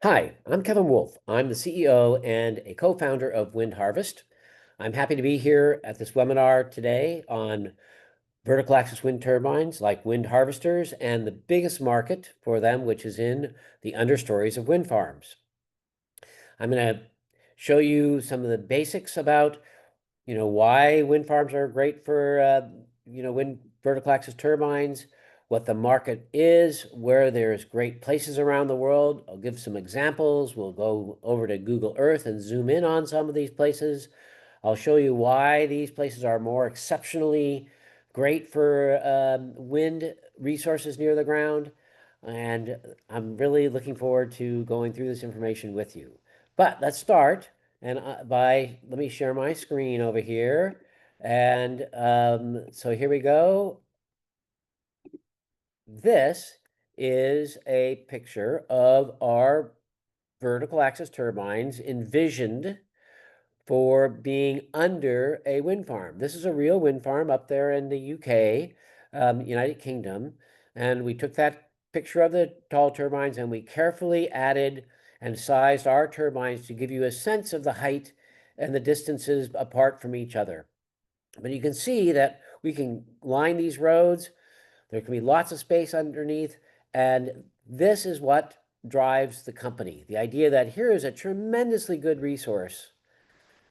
Hi, I'm Kevin Wolf. I'm the CEO and a co-founder of Wind Harvest. I'm happy to be here at this webinar today on vertical axis wind turbines like wind harvesters and the biggest market for them, which is in the understories of wind farms. I'm going to show you some of the basics about, why wind farms are great for, wind vertical axis turbines, what the market is, where there's great places around the world. I'll give some examples. We'll go over to Google Earth and zoom in on some of these places. I'll show you why these places are more exceptionally great for wind resources near the ground. And I'm really looking forward to going through this information with you. But let's start let me share my screen over here. And so here we go. This is a picture of our vertical axis turbines envisioned for being under a wind farm. This is a real wind farm up there in the UK, United Kingdom. And we took that picture of the tall turbines and we carefully added and sized our turbines to give you a sense of the height and the distances apart from each other. But you can see that we can line these roads. There can be lots of space underneath. And this is what drives the company. The idea that here is a tremendously good resource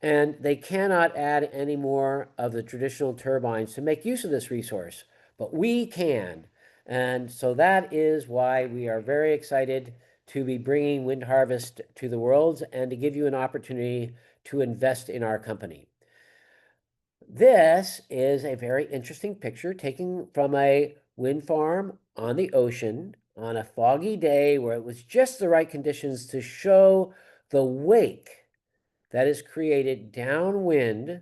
and they cannot add any more of the traditional turbines to make use of this resource, but we can. And so that is why we are very excited to be bringing Wind Harvest to the world and to give you an opportunity to invest in our company. This is a very interesting picture taken from a wind farm on the ocean on a foggy day where it was just the right conditions to show the wake that is created downwind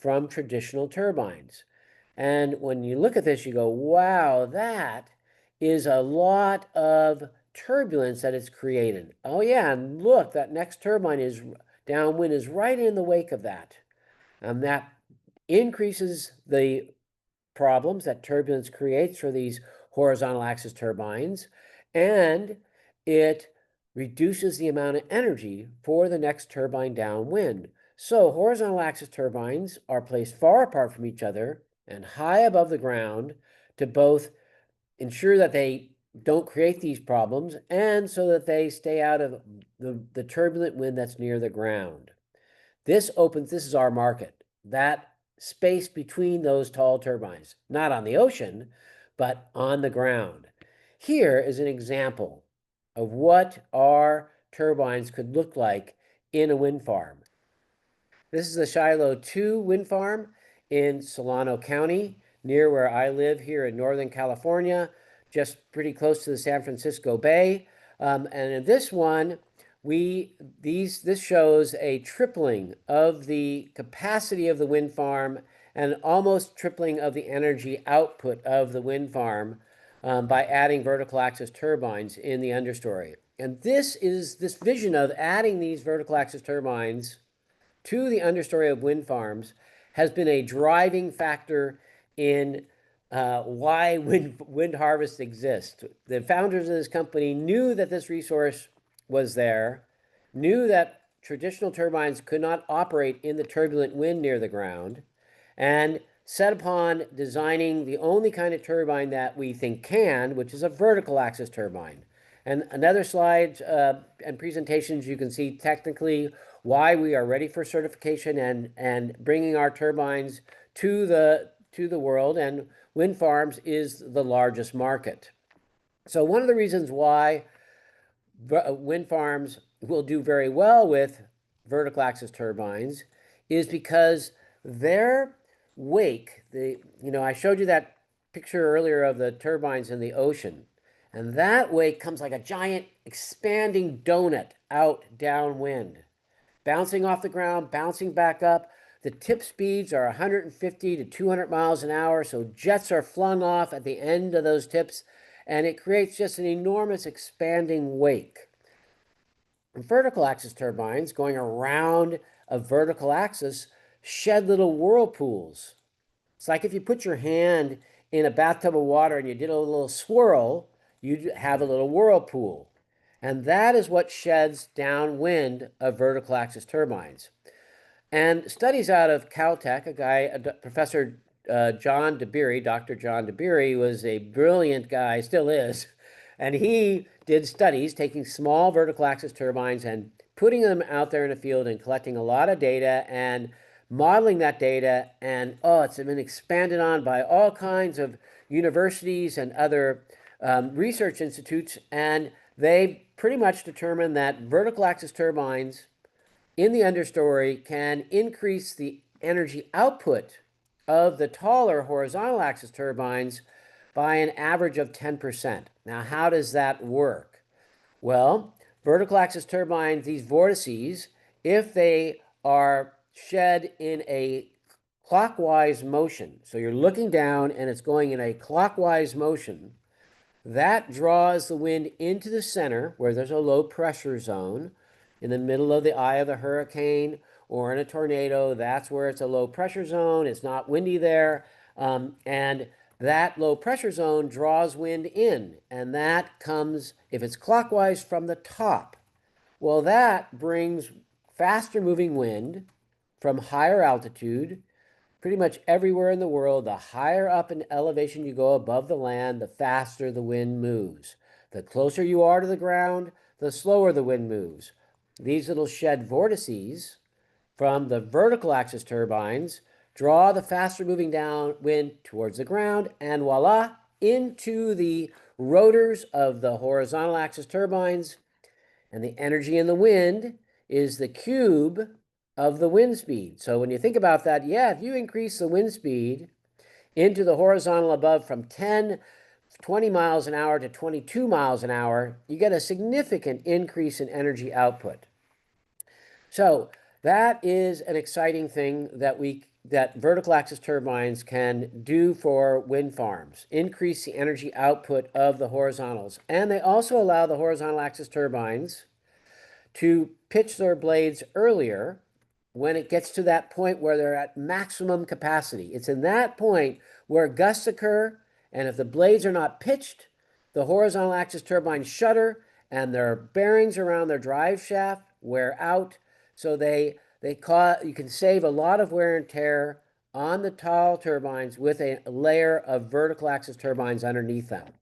from traditional turbines. And when you look at this, you go, wow, that is a lot of turbulence that it's created. Oh yeah, and look, that next turbine is downwind is right in the wake of that. And that increases the problems that turbulence creates for these horizontal axis turbines, and it reduces the amount of energy for the next turbine downwind. So horizontal axis turbines are placed far apart from each other and high above the ground to both ensure that they don't create these problems and so that they stay out of the turbulent wind that's near the ground. This is our market, that space between those tall turbines, not on the ocean, but on the ground. Here is an example of what our turbines could look like in a wind farm. This is the Shiloh 2 wind farm in Solano County, near where I live here in Northern California, just pretty close to the San Francisco Bay. And in this one, this shows a tripling of the capacity of the wind farm and almost tripling of the energy output of the wind farm by adding vertical axis turbines in the understory. And this vision of adding these vertical axis turbines to the understory of wind farms has been a driving factor in why wind harvest exists. The founders of this company knew that this resource was there, knew that traditional turbines could not operate in the turbulent wind near the ground, and set upon designing the only kind of turbine that we think can, which is a vertical axis turbine. And another slide and presentations, you can see technically why we are ready for certification and bringing our turbines to the world. And wind farms is the largest market. So one of the reasons why wind farms will do very well with vertical axis turbines is because their wake, I showed you that picture earlier of the turbines in the ocean, and that wake comes like a giant expanding donut out downwind, bouncing off the ground, bouncing back up. The tip speeds are 150 to 200 miles an hour, so jets are flung off at the end of those tips, and it creates just an enormous expanding wake. Vertical axis turbines going around a vertical axis shed little whirlpools. It's like if you put your hand in a bathtub of water and you did a little swirl, you'd have a little whirlpool. And that is what sheds downwind of vertical axis turbines. And studies out of Caltech, Professor John Dabiri, Dr. John Dabiri, was a brilliant guy, still is. And he did studies taking small vertical axis turbines and putting them out there in the field and collecting a lot of data and modeling that data. And oh, it's been expanded on by all kinds of universities and other research institutes. And they pretty much determined that vertical axis turbines in the understory can increase the energy output of the taller horizontal axis turbines by an average of 10%. Now, how does that work? Well, vertical axis turbines, these vortices, if they are shed in a clockwise motion, so you're looking down and it's going in a clockwise motion, that draws the wind into the center where there's a low pressure zone in the middle of the eye of the hurricane or in a tornado. That's where it's a low pressure zone. It's not windy there. And that low pressure zone draws wind in. And that comes, if it's clockwise, from the top. Well, that brings faster moving wind from higher altitude pretty much everywhere in the world. The higher up in elevation you go above the land, the faster the wind moves. The closer you are to the ground, the slower the wind moves. These little shed vortices from the vertical axis turbines draw the faster moving down wind towards the ground, and voila, into the rotors of the horizontal axis turbines. And the energy in the wind is the cube of the wind speed. So when you think about that, yeah, if you increase the wind speed into the horizontal above from 20 miles an hour to 22 miles an hour, you get a significant increase in energy output. So that is an exciting thing that vertical axis turbines can do for wind farms, increase the energy output of the horizontals. And they also allow the horizontal axis turbines to pitch their blades earlier when it gets to that point where they're at maximum capacity. It's in that point where gusts occur, and if the blades are not pitched, the horizontal axis turbines shudder and their bearings around their drive shaft wear out. So you can save a lot of wear and tear on the tall turbines with a layer of vertical axis turbines underneath them.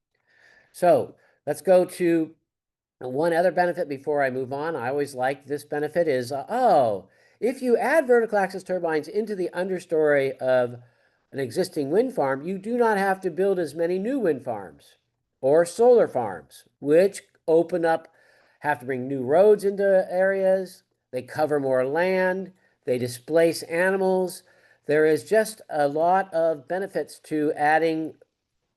So let's go to one other benefit before I move on. I always like this benefit is, if you add vertical axis turbines into the understory of an existing wind farm, you do not have to build as many new wind farms or solar farms, which have to bring new roads into areas. They cover more land. They displace animals. There is just a lot of benefits to adding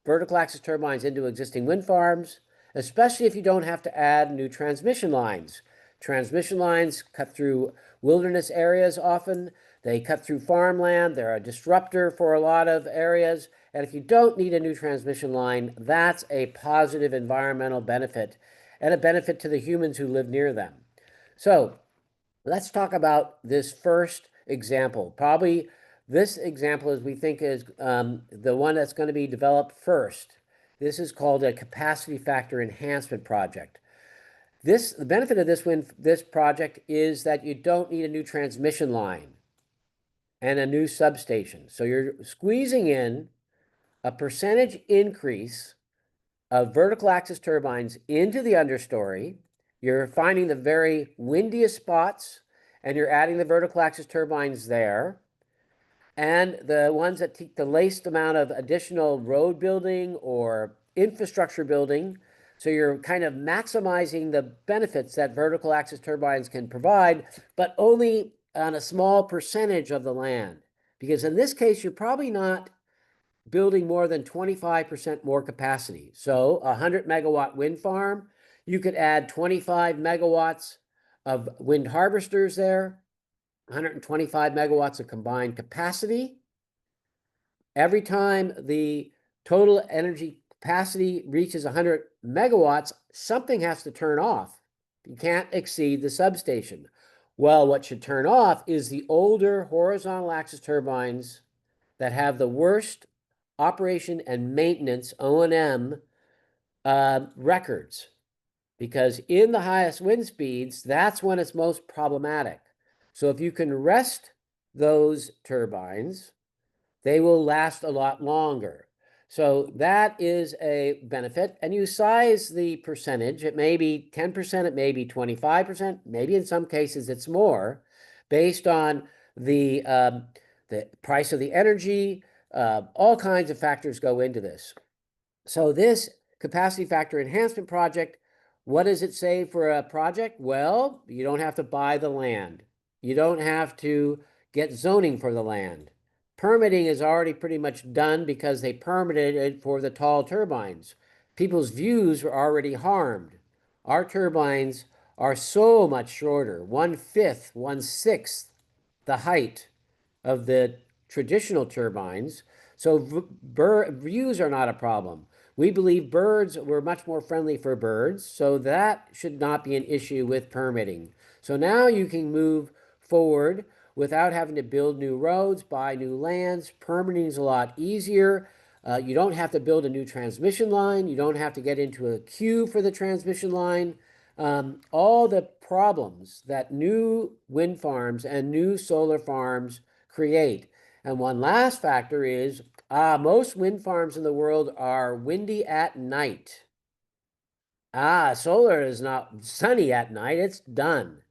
vertical axis turbines into existing wind farms, especially if you don't have to add new transmission lines. Transmission lines cut through wilderness areas often. They cut through farmland. They're a disruptor for a lot of areas. And if you don't need a new transmission line, that's a positive environmental benefit and a benefit to the humans who live near them. So let's talk about this first example. Probably this example, as we think, is the one that's going to be developed first. This is called a capacity factor enhancement project. The benefit of this project is that you don't need a new transmission line and a new substation. So you're squeezing in a percentage increase of vertical axis turbines into the understory. You're finding the very windiest spots and you're adding the vertical axis turbines there. And the ones that take the least amount of additional road building or infrastructure building. So you're kind of maximizing the benefits that vertical axis turbines can provide, but only on a small percentage of the land. Because in this case, you're probably not building more than 25% more capacity. So a 100 megawatt wind farm, you could add 25 megawatts of wind harvesters there, 125 megawatts of combined capacity. Every time the total energy capacity reaches 100 megawatts, something has to turn off. You can't exceed the substation. Well, what should turn off is the older horizontal axis turbines that have the worst operation and maintenance, O&M, records. because in the highest wind speeds, that's when it's most problematic. So if you can rest those turbines, they will last a lot longer. So that is a benefit. And you size the percentage. It may be 10%, it may be 25%, maybe in some cases it's more, based on the price of the energy. All kinds of factors go into this. So this capacity factor enhancement project, what does it say for a project? Well, you don't have to buy the land. You don't have to get zoning for the land. Permitting is already pretty much done because they permitted it for the tall turbines. People's views were already harmed. Our turbines are so much shorter, 1/5, 1/6 the height of the traditional turbines. So views are not a problem. We believe birds were much more friendly for birds, so that should not be an issue with permitting. So now you can move forward without having to build new roads, buy new lands. Permitting is a lot easier. You don't have to build a new transmission line. You don't have to get into a queue for the transmission line. All the problems that new wind farms and new solar farms create. And one last factor is most wind farms in the world are windy at night. Solar is not sunny at night, it's done.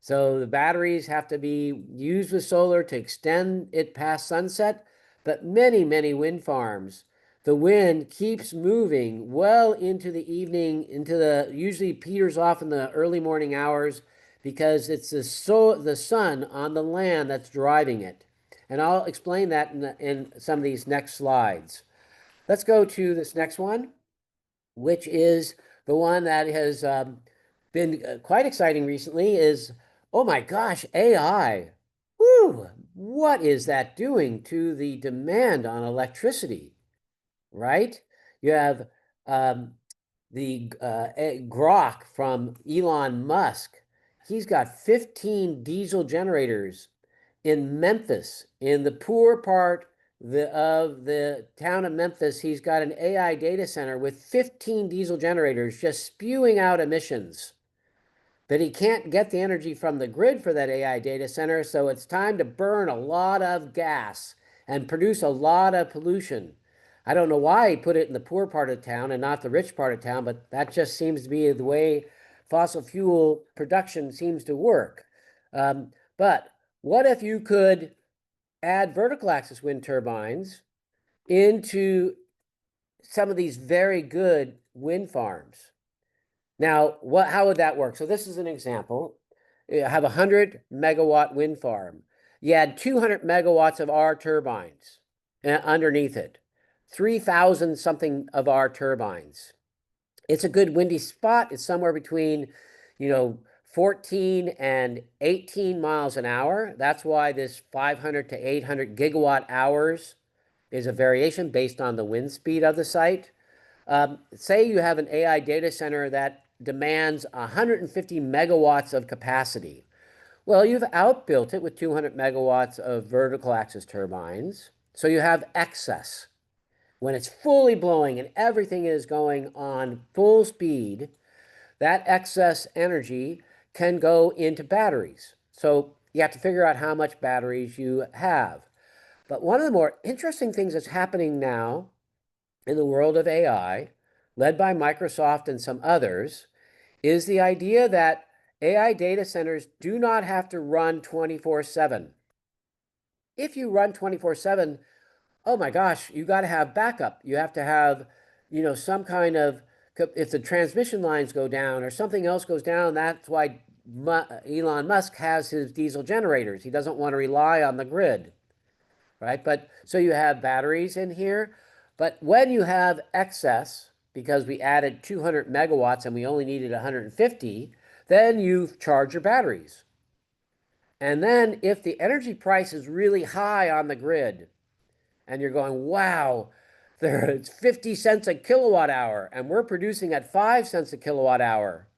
So the batteries have to be used with solar to extend it past sunset. But many, many wind farms, the wind keeps moving well into the evening, usually peters off in the early morning hours because it's the sun on the land that's driving it. And I'll explain that in some of these next slides. Let's go to this next one, which is the one that has been quite exciting recently is, oh my gosh, AI. Woo! What is that doing to the demand on electricity, right? You have the Grok from Elon Musk. He's got 15 diesel generators in Memphis, in the poor part of the town of Memphis. He's got an AI data center with 15 diesel generators just spewing out emissions. But he can't get the energy from the grid for that AI data center, so it's time to burn a lot of gas and produce a lot of pollution. I don't know why he put it in the poor part of town and not the rich part of town, but that just seems to be the way fossil fuel production seems to work. But what if you could add vertical axis wind turbines into some of these very good wind farms? Now, how would that work? So this is an example. You have a 100-megawatt wind farm. You add 200 megawatts of our turbines underneath it, 3,000 something of our turbines. It's a good windy spot. It's somewhere between, 14 and 18 miles an hour. That's why this 500 to 800 gigawatt hours is a variation based on the wind speed of the site. Say you have an AI data center that demands 150 megawatts of capacity. Well, you've outbuilt it with 200 megawatts of vertical axis turbines, so you have excess. When it's fully blowing and everything is going on full speed, that excess energy can go into batteries. So you have to figure out how much batteries you have. But one of the more interesting things that's happening now in the world of AI, led by Microsoft and some others, is the idea that AI data centers do not have to run 24/7. If you run 24/7, oh my gosh, you got to have backup. You have to have, some kind of, if the transmission lines go down or something else goes down, that's why Elon Musk has his diesel generators. He doesn't want to rely on the grid, right? But so you have batteries in here. But when you have excess, because we added 200 megawatts and we only needed 150, then you charge your batteries. And then if the energy price is really high on the grid, and you're going, wow, it's 50 cents a kilowatt hour, and we're producing at 5 cents a kilowatt hour.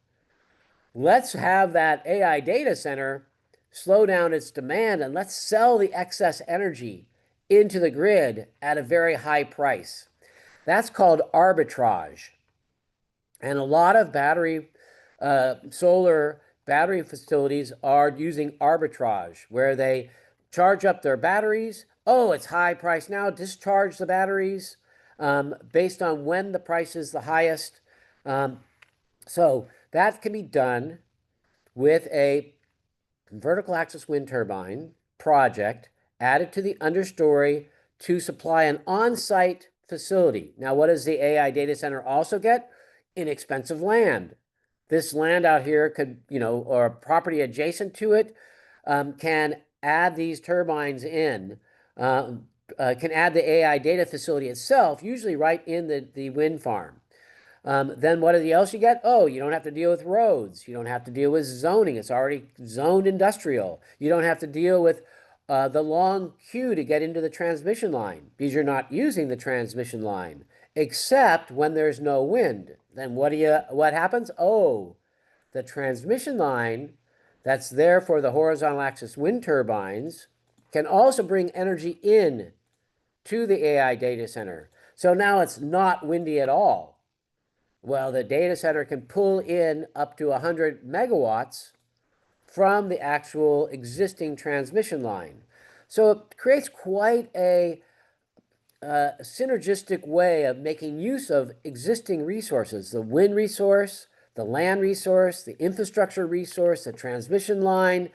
Let's have that AI data center slow down its demand and let's sell the excess energy into the grid at a very high price. That's called arbitrage. And a lot of battery solar battery facilities are using arbitrage, where they charge up their batteries. Oh, it's high price now. Discharge the batteries based on when the price is the highest. Um, so that can be done with a vertical axis wind turbine project added to the understory to supply an on-site facility. Now, what does the AI data center also get? Inexpensive land. This land out here could, or property adjacent to it, can add these turbines in, can add the AI data facility itself, usually right in the wind farm. Then what else you get? Oh, you don't have to deal with roads. You don't have to deal with zoning. It's already zoned industrial. You don't have to deal with the long queue to get into the transmission line because you're not using the transmission line, except when there's no wind. Then what happens? Oh, the transmission line that's there for the horizontal axis wind turbines can also bring energy in to the AI data center. So now it's not windy at all. Well, the data center can pull in up to 100 megawatts from the actual existing transmission line. So it creates quite a synergistic way of making use of existing resources, the wind resource, the land resource, the infrastructure resource, the transmission line.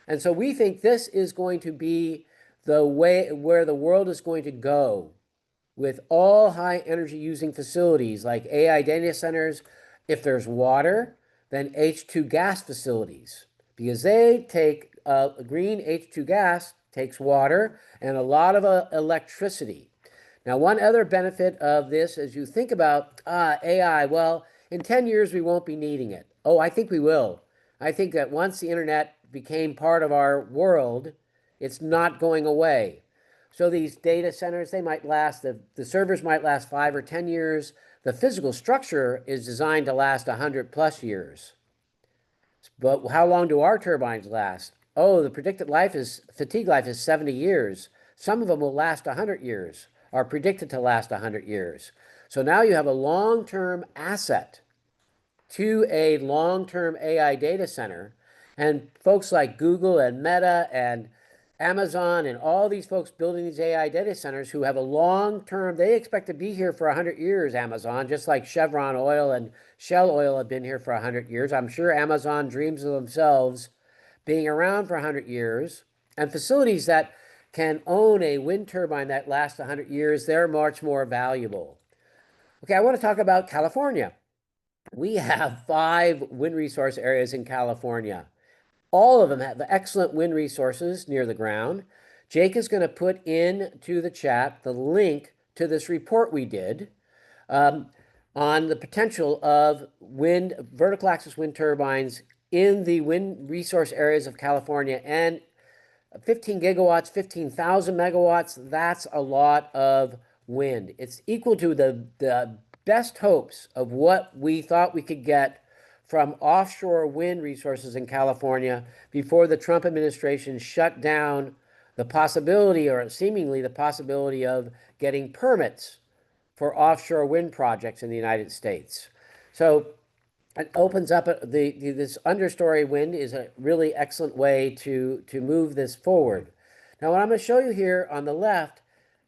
And so we think this is going to be the way where the world is going to go with all high energy using facilities like AI data centers. If there's water, then H2 gas facilities, because they take green H2 gas takes water and a lot of electricity. Now, one other benefit of this, as you think about AI, well, in 10 years, we won't be needing it. Oh, I think we will. I think that once the internet became part of our world, it's not going away. So these data centers, they might last, the servers might last 5 or 10 years. The physical structure is designed to last 100 plus years. But how long do our turbines last? Oh, the predicted fatigue life is 70 years. Some of them will last 100 years, are predicted to last 100 years. So now you have a long-term asset to a long-term AI data center. And folks like Google and Meta and Amazon and all these folks building these AI data centers who have a long-term, they expect to be here for 100 years, Amazon, just like Chevron Oil and Shell Oil have been here for 100 years. I'm sure Amazon dreams of themselves being around for 100 years. And facilities that can own a wind turbine that lasts 100 years, they're much more valuable. Okay, I want to talk about California. We have 5 wind resource areas in California. All of them have excellent wind resources near the ground. Jake is going to put into the chat the link to this report we did on the potential of vertical axis wind turbines in the wind resource areas of California. And 15 gigawatts, 15,000 megawatts, that's a lot of wind. It's equal to the best hopes of what we thought we could get from offshore wind resources in California before the Trump administration shut down the possibility, or seemingly the possibility, of getting permits for offshore wind projects in the United States. So it opens up this understory wind is a really excellent way to move this forward. Now, what I'm going to show you here on the left,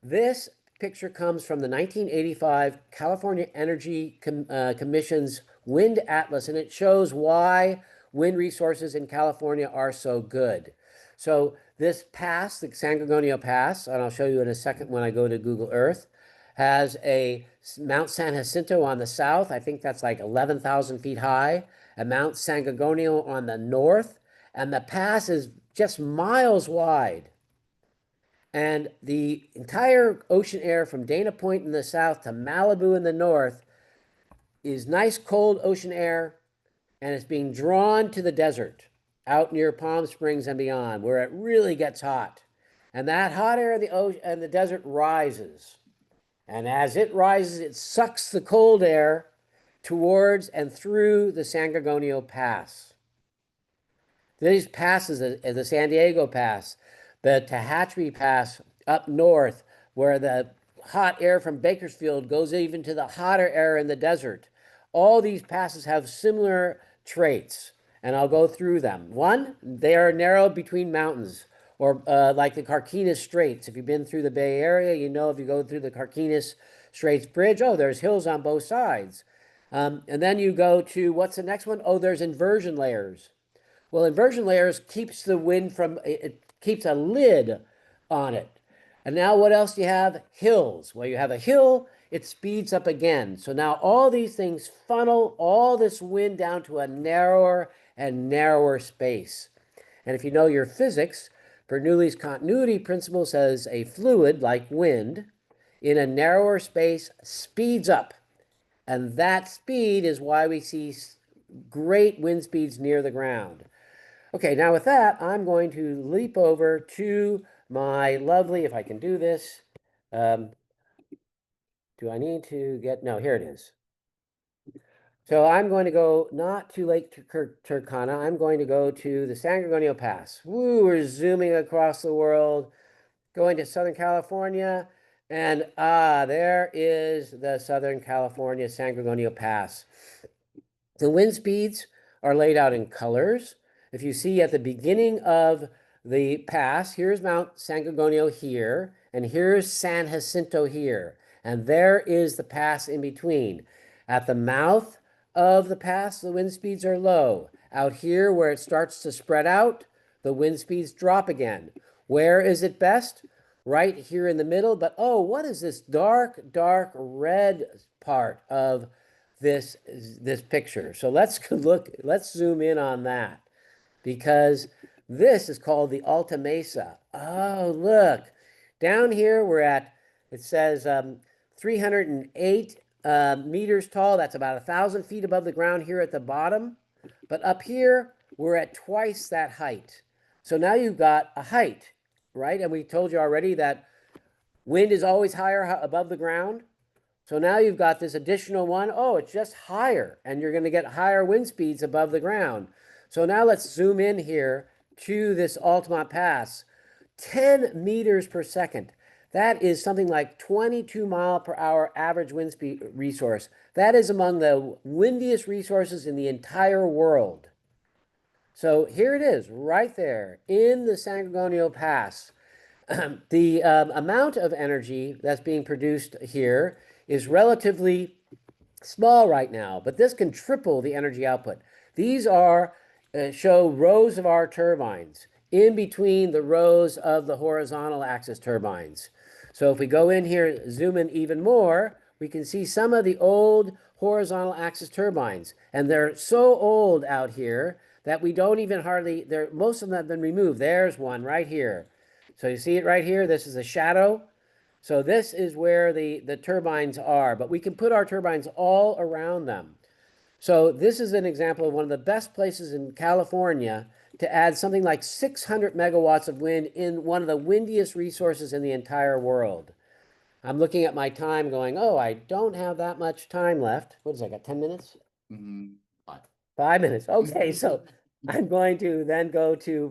this picture comes from the 1985 California Energy Commission's Wind Atlas, and it shows why wind resources in California are so good. So this pass, the San Gorgonio Pass, and I'll show you in a second when I go to Google Earth, has a Mount San Jacinto on the south. I think that's like 11,000 feet high, and Mount San Gorgonio on the north, and the pass is just miles wide. And the entire ocean air from Dana Point in the south to Malibu in the north is nice cold ocean air, and it's being drawn to the desert out near Palm Springs and beyond, where it really gets hot. And that hot air in the ocean and the desert rises. And as it rises, it sucks the cold air towards and through the San Gorgonio Pass. These passes, the San Diego Pass, the Tehachapi Pass up north, where the hot air from Bakersfield goes even to the hotter air in the desert. All these passes have similar traits, and I'll go through them. One, they are narrow between mountains, or like the Carquinez Straits. If you've been through the Bay Area, you know if you go through the Carquinez Straits Bridge, oh, there's hills on both sides. And then you go to, what's the next one? Oh, there's inversion layers. Well, inversion layers keeps the wind from, it keeps a lid on it. And now what else do you have? Hills. Well, you have a hill, it speeds up again. So now all these things funnel all this wind down to a narrower and narrower space. And if you know your physics, Bernoulli's continuity principle says a fluid, like wind, in a narrower space speeds up. And that speed is why we see great wind speeds near the ground. Okay, now with that, I'm going to leap over to my lovely, if I can do this. Do I need to get, no, here it is. So I'm going to go not to Lake Turkana, I'm going to go to the San Gorgonio Pass. Woo, we're zooming across the world, going to Southern California, and there is the Southern California San Gorgonio Pass. The wind speeds are laid out in colors. If you see at the beginning of the pass, here's Mount San Gorgonio here, and here's San Jacinto here, and there is the pass in between. At the mouth of the pass, the wind speeds are low. Out here, where it starts to spread out, the wind speeds drop again. Where is it best? Right here in the middle, but oh, what is this dark, dark red part of this picture? So let's look, let's zoom in on that, because this is called the Alta Mesa. Oh, look, down here we're at, it says 308 meters tall. That's about 1,000 feet above the ground here at the bottom. But up here, we're at twice that height. So now you've got a height, right? And we told you already that wind is always higher above the ground. So now you've got this additional one. Oh, it's just higher, and you're going to get higher wind speeds above the ground. So now let's zoom in here to this Altamont Pass. 10 meters per second. That is something like 22 mile per hour average wind speed resource. That is among the windiest resources in the entire world. So here it is, right there in the San Gorgonio Pass. The amount of energy that's being produced here is relatively small right now, but this can triple the energy output. These are show rows of our turbines in between the rows of the horizontal axis turbines. So if we go in here, zoom in even more, we can see some of the old horizontal axis turbines, and they're so old out here that we don't even hardly, most of them have been removed. There's one right here. So you see it right here, this is a shadow. So this is where the turbines are, but we can put our turbines all around them. So this is an example of one of the best places in California to add something like 600 megawatts of wind in one of the windiest resources in the entire world. I'm looking at my time going, oh, I don't have that much time left. What is that, got 10 minutes? Five. 5 minutes. Okay, so I'm going to then go to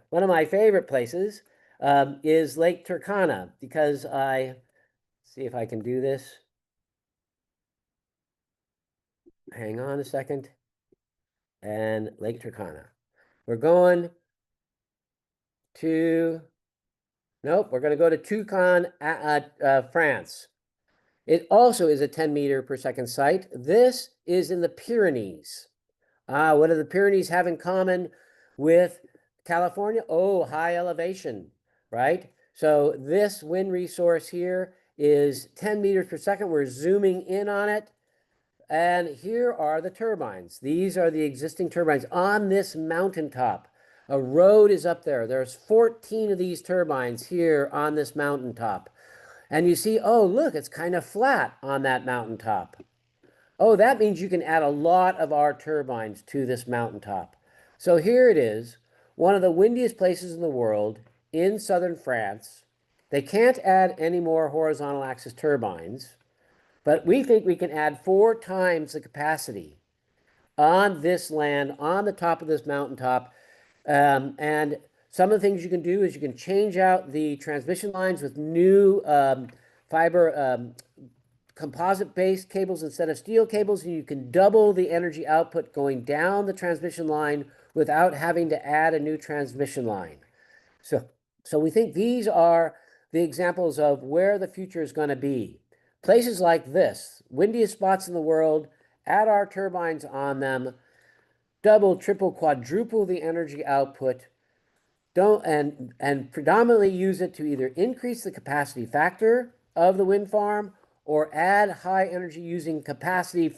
one of my favorite places is Lake Turkana, because see if I can do this. Hang on a second. And Lake Turkana. We're going to, nope, we're going to go to Toucan, France. It also is a 10 meter per second site. This is in the Pyrenees. What do the Pyrenees have in common with California? Oh, high elevation, right? So this wind resource here is 10 meters per second. We're zooming in on it. And here are the turbines. These are the existing turbines on this mountaintop. A road is up there. There's 14 of these turbines here on this mountaintop. And you see, oh, look, it's kind of flat on that mountaintop. Oh, that means you can add a lot of our turbines to this mountaintop. So here it is, one of the windiest places in the world in southern France. They can't add any more horizontal axis turbines, but we think we can add 4 times the capacity on this land, on the top of this mountaintop. And some of the things you can do is you can change out the transmission lines with new fiber composite-based cables instead of steel cables, and you can double the energy output going down the transmission line without having to add a new transmission line. So we think these are the examples of where the future is going to be. Places like this, windiest spots in the world, add our turbines on them, double, triple, quadruple the energy output, and predominantly use it to either increase the capacity factor of the wind farm or add high energy using capacity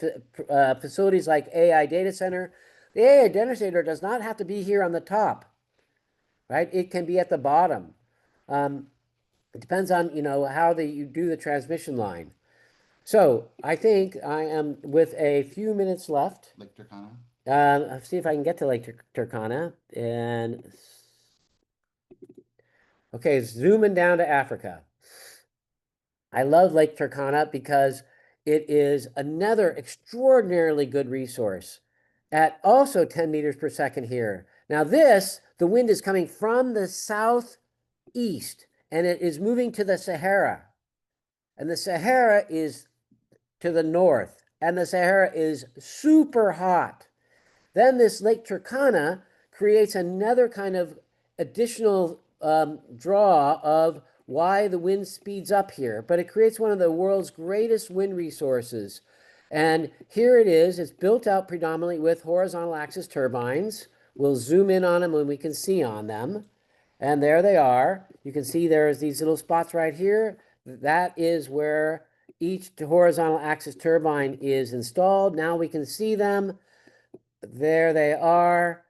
facilities like AI data center. The AI data center does not have to be here on the top, right? It can be at the bottom. It depends on, how you do the transmission line. So I think I am with a few minutes left. Lake Turkana. I'll see if I can get to Lake Turkana. And okay, zooming down to Africa. I love Lake Turkana because it is another extraordinarily good resource at also 10 meters per second here. Now the wind is coming from the southeast and it is moving to the Sahara. And the Sahara is to the north and the Sahara is super hot. Then this Lake Turkana creates another kind of additional draw of why the wind speeds up here, but it creates one of the world's greatest wind resources. And here it is. It's built out predominantly with horizontal axis turbines. We'll zoom in on them when we can see on them. And there they are. You can see there's these little spots right here. That is where each horizontal axis turbine is installed. Now we can see them. There they are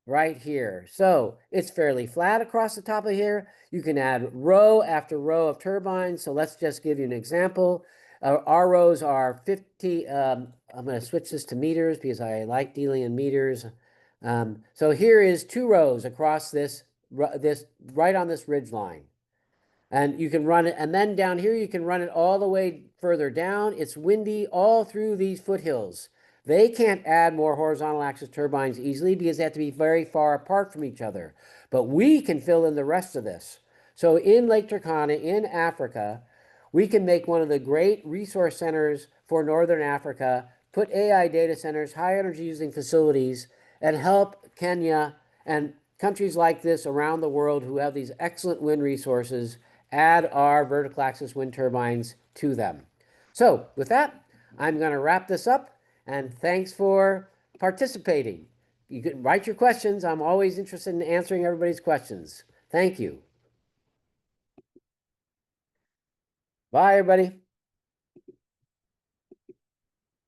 right here. So it's fairly flat across the top of here. You can add row after row of turbines. So let's just give you an example. Our rows are 50. I'm going to switch this to meters because I like dealing in meters. So here is 2 rows across this right on this ridge line. And you can run it, and then down here you can run it all the way further down. It's windy all through these foothills. They can't add more horizontal axis turbines easily because they have to be very far apart from each other. But we can fill in the rest of this. So in Lake Turkana, in Africa, we can make one of the great resource centers for Northern Africa, put AI data centers, high energy using facilities, and help Kenya and countries like this around the world who have these excellent wind resources add our vertical axis wind turbines to them. So with that, I'm going to wrap this up. And thanks for participating. You can write your questions. I'm always interested in answering everybody's questions. Thank you. Bye, everybody.